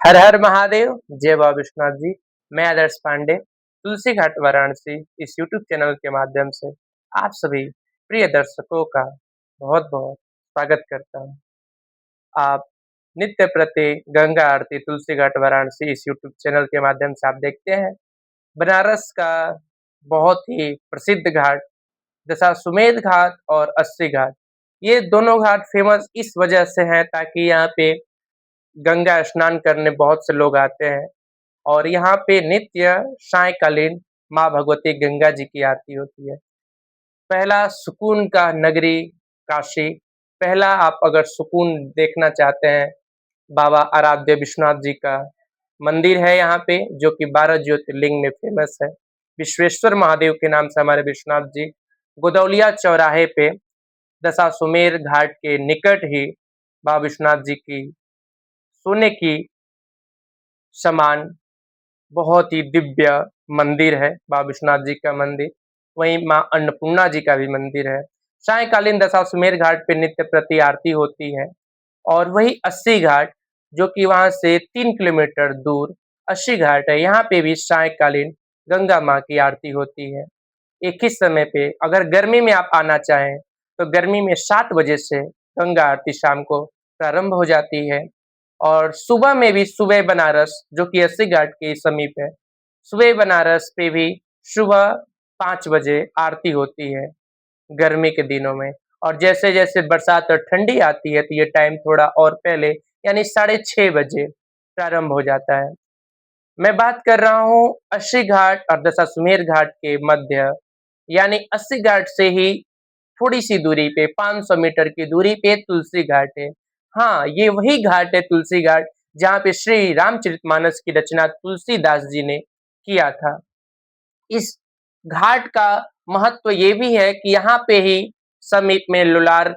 हर हर महादेव, जय बाबा विश्वनाथ जी। मैं आदर्श पांडे तुलसी घाट वाराणसी इस यूट्यूब चैनल के माध्यम से आप सभी प्रिय दर्शकों का बहुत बहुत स्वागत करता हूँ। आप नित्य प्रति गंगा आरती तुलसी घाट वाराणसी इस यूट्यूब चैनल के माध्यम से आप देखते हैं। बनारस का बहुत ही प्रसिद्ध घाट दशाश्वमेध घाट और अस्सी घाट, ये दोनों घाट फेमस इस वजह से हैं ताकि यहाँ पे गंगा स्नान करने बहुत से लोग आते हैं और यहाँ पे नित्य सायंकालीन माँ भगवती गंगा जी की आरती होती है। पहला सुकून का नगरी काशी, पहला आप अगर सुकून देखना चाहते हैं, बाबा आराध्य विश्वनाथ जी का मंदिर है यहाँ पे जो कि 12 ज्योतिर्लिंग में फेमस है। विश्वेश्वर महादेव के नाम से हमारे विश्वनाथ जी गोदौलिया चौराहे पे दशाश्वमेध घाट के निकट ही बाबा विश्वनाथ जी की सोने की समान बहुत ही दिव्य मंदिर है बाबा विश्वनाथ जी का मंदिर। वहीं माँ अन्नपूर्णा जी का भी मंदिर है। सायंकालीन दशाश्वमेध घाट पे नित्य प्रति आरती होती है और वही अस्सी घाट जो कि वहां से 3 किलोमीटर दूर अस्सी घाट है, यहाँ पे भी सायंकालीन गंगा माँ की आरती होती है। एक ही समय पे अगर गर्मी में आप आना चाहें तो गर्मी में 7 बजे से गंगा आरती शाम को प्रारंभ हो जाती है और सुबह में भी सुबह बनारस जो कि अस्सी घाट के समीप है, सुबह बनारस पे भी सुबह 5 बजे आरती होती है गर्मी के दिनों में। और जैसे जैसे बरसात और ठंडी आती है तो ये टाइम थोड़ा और पहले यानी 6:30 बजे प्रारंभ हो जाता है। मैं बात कर रहा हूँ अस्सी घाट और दशाश्वमेध घाट के मध्य, यानी अस्सी घाट से ही थोड़ी सी दूरी पे 500 मीटर की दूरी पे तुलसी घाट है। हाँ, ये वही घाट है तुलसी घाट जहाँ पे श्री रामचरितमानस की रचना तुलसीदास जी ने किया था। इस घाट का महत्व ये भी है कि यहाँ पे ही समीप में लोलार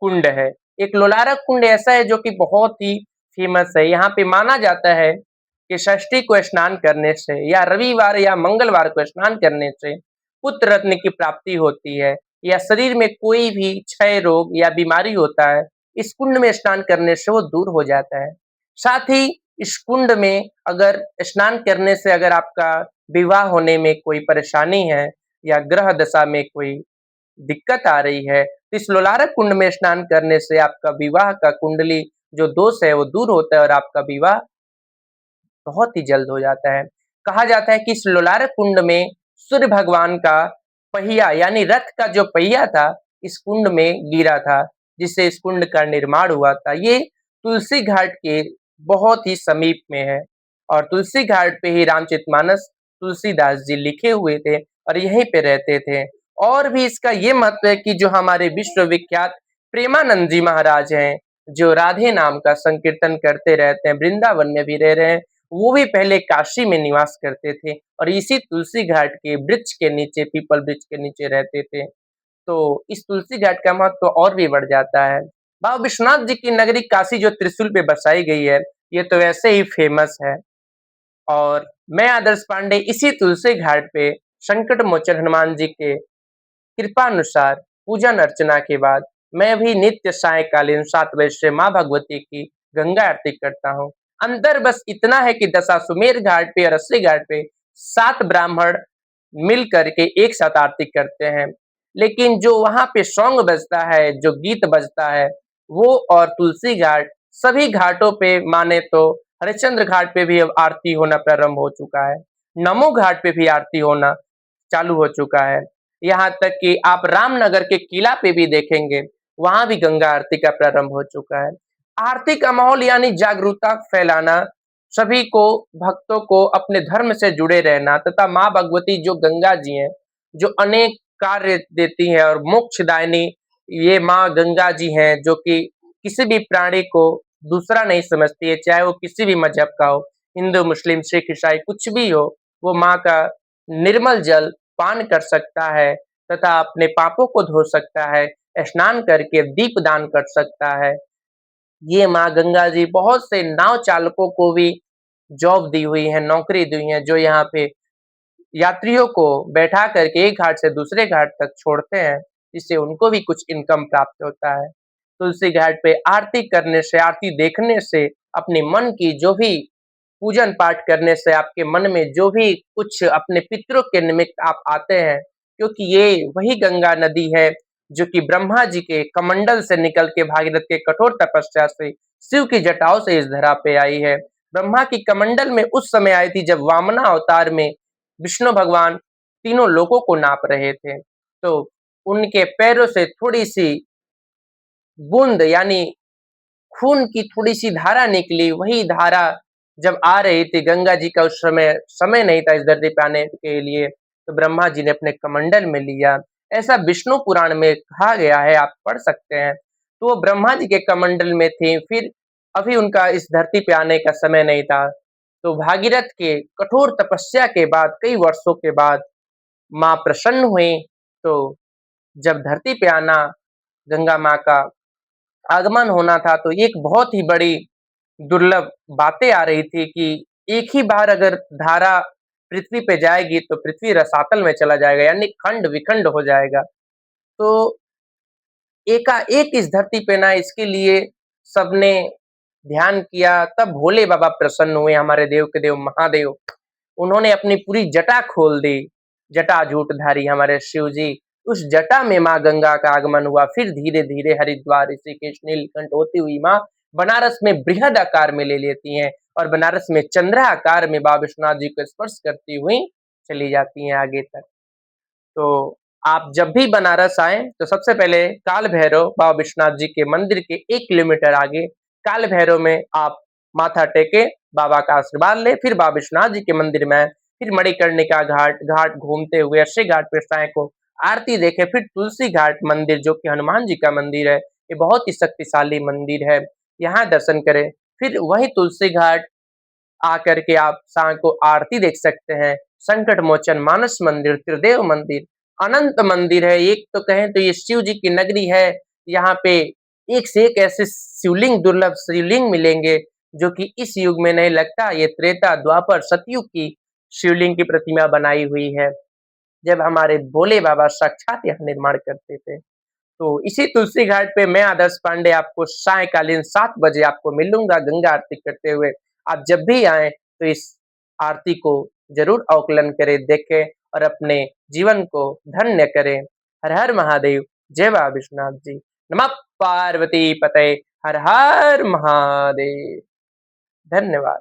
कुंड है। एक लोलारा कुंड ऐसा है जो कि बहुत ही फेमस है। यहाँ पे माना जाता है कि षष्ठी को स्नान करने से या रविवार या मंगलवार को स्नान करने से पुत्र रत्न की प्राप्ति होती है, या शरीर में कोई भी क्षय रोग या बीमारी होता है, इस कुंड में स्नान करने से वो दूर हो जाता है। साथ ही इस कुंड में अगर स्नान करने से अगर आपका विवाह होने में कोई परेशानी है या ग्रह दशा में कोई दिक्कत आ रही है, तो इस लोलारक कुंड में स्नान करने से आपका विवाह का कुंडली जो दोष है वो दूर होता है और आपका विवाह बहुत ही जल्द हो जाता है। कहा जाता है कि इस लोलारक कुंड में सूर्य भगवान का पहिया यानी रथ का जो पहिया था, इस कुंड में गिरा था, जिससे इस कुंड का निर्माण हुआ था। ये तुलसी घाट के बहुत ही समीप में है और तुलसी घाट पे ही रामचरितमानस तुलसीदास जी लिखे हुए थे और यहीं पे रहते थे। और भी इसका ये महत्व है कि जो हमारे विश्व विख्यात प्रेमानंद जी महाराज हैं, जो राधे नाम का संकीर्तन करते रहते हैं, वृंदावन में भी रह रहे हैं, वो भी पहले काशी में निवास करते थे और इसी तुलसी घाट के वृक्ष के नीचे, पीपल वृक्ष के नीचे रहते थे। तो इस तुलसी घाट का महत्व और भी बढ़ जाता है। बाबा विश्वनाथ जी की नगरी काशी जो त्रिशूल पे बसाई गई है, ये तो वैसे ही फेमस है। और मैं आदर्श पांडे इसी तुलसी घाट पे संकट मोचन हनुमान जी के कृपानुसार पूजन अर्चना के बाद मैं भी नित्य सायंकालीन 7 बजे से माँ भगवती की गंगा आरती करता हूँ। अंतर बस इतना है कि दशाश्वमेध घाट पे और अस्सी घाट पे 7 ब्राह्मण मिल करके एक साथ आरती करते हैं, लेकिन जो वहाँ पे सॉन्ग बजता है, जो गीत बजता है, वो और तुलसी घाट सभी घाटों पे माने तो हरिश्चंद्र घाट पे भी अब आरती होना प्रारंभ हो चुका है। नमो घाट पे भी आरती होना चालू हो चुका है। यहाँ तक कि आप रामनगर के किला पे भी देखेंगे, वहां भी गंगा आरती का प्रारंभ हो चुका है। आरती का माहौल यानी जागरूकता फैलाना, सभी को, भक्तों को अपने धर्म से जुड़े रहना तथा माँ भगवती जो गंगा जी हैं, जो अनेक कार्य देती हैं और मोक्षदायिनी ये माँ गंगा जी हैं, जो कि किसी भी प्राणी को दूसरा नहीं समझती है, चाहे वो किसी भी मजहब का हो, हिंदू, मुस्लिम, सिख, ईसाई कुछ भी हो, वो माँ का निर्मल जल पान कर सकता है तथा अपने पापों को धो सकता है, स्नान करके दीप दान कर सकता है। ये माँ गंगा जी बहुत से नाव चालकों को भी जॉब दी हुई है, नौकरी दी हुई है, जो यहाँ पे यात्रियों को बैठा करके एक घाट से दूसरे घाट तक छोड़ते हैं, जिससे उनको भी कुछ इनकम प्राप्त होता है। तुलसी घाट पे आरती करने से, आरती देखने से अपने मन की जो भी पूजन पाठ करने से आपके मन में जो भी कुछ अपने पितरों के निमित्त आप आते हैं, क्योंकि ये वही गंगा नदी है जो कि ब्रह्मा जी के कमंडल से निकल के भागीरथ के कठोर तपस्या से शिव की जटाओं से इस धरा पे आई है। ब्रह्मा की कमंडल में उस समय आई थी जब वामना अवतार में विष्णु भगवान तीनों लोकों को नाप रहे थे। तो उनके पैरों से थोड़ी-सी बूँद यानी खून की थोड़ी-सी धारा निकली, वही धारा जब आ रही थी, गंगा जी का उस समय नहीं था इस धरती पे आने के लिए, तो ब्रह्मा जी ने अपने कमंडल में लिया। ऐसा विष्णु पुराण में कहा गया है, आप पढ़ सकते हैं। तो वो ब्रह्मा जी के कमंडल में थी, फिर अभी उनका इस धरती पे आने का समय नहीं था। तो भागीरथ के कठोर तपस्या के बाद, कई वर्षों के बाद माँ प्रसन्न हुईं, तो जब धरती पे आना गंगा माँ का आगमन होना था, तो एक बहुत ही बड़ी दुर्लभ बातें आ रही थी कि एक ही बार अगर धारा पृथ्वी पे जाएगी तो पृथ्वी रसातल में चला जाएगा, यानी खंड-विखंड हो जाएगा। तो एकाएक इस धरती पे ना, इसके लिए सबने ध्यान किया, तब भोले बाबा प्रसन्न हुए, हमारे देव के देव महादेव। उन्होंने अपनी पूरी जटा खोल दी, जटा जूटधारी हमारे शिव जी। उस जटा में माँ गंगा का आगमन हुआ, फिर धीरे-धीरे हरिद्वार, ऋषिकेश, नीलकंठ होती हुई माँ बनारस में बृहद आकार में ले लेती हैं और बनारस में चंद्रा आकार में बाबा विश्वनाथ जी को स्पर्श करती हुई चली जाती हैं आगे तक। तो आप जब भी बनारस आएँ, तो सबसे पहले काल भैरव बाबा विश्वनाथ जी के मंदिर के 1 किलोमीटर आगे काल भैरव में आप माथा टेके बाबा का आशीर्वाद लें, फिर बाबा विश्वनाथ जी के मंदिर में आएँ, फिर मणिकर्णिका घाट घाट घूमते हुए अस्सी घाट पे साएँ को आरती देखें, फिर तुलसी घाट मंदिर जो कि हनुमान जी का मंदिर है, ये बहुत ही शक्तिशाली मंदिर है, यहाँ दर्शन करें। फिर वहीं तुलसी घाट आकर के आप शाम को आरती देख सकते हैं। संकट मोचन मानस मंदिर, त्रिदेव मंदिर, अनंत मंदिर है। एक तो कहें तो ये शिव जी की नगरी है। यहाँ पे एक से एक ऐसे शिवलिंग, दुर्लभ शिवलिंग मिलेंगे जो कि इस युग में नहीं लगता। ये त्रेता, द्वापर, सतयुग की शिवलिंग की प्रतिमा बनाई हुई है। जब हमारे भोले बाबा साक्षात यहाँ निर्माण करते थे। तो इसी तुलसी घाट पे मैं आदर्श पांडे आपको सायंकालीन 7 बजे आपको मिलूँगा गंगा आरती करते हुए। आप जब भी आएँ तो इस आरती को ज़रूर अवलोकन करें, देखें और अपने जीवन को धन्य करें। हर हर महादेव, जय बाबा विश्वनाथ जी। नमः पार्वती पतये, हर हर महादेव। धन्यवाद।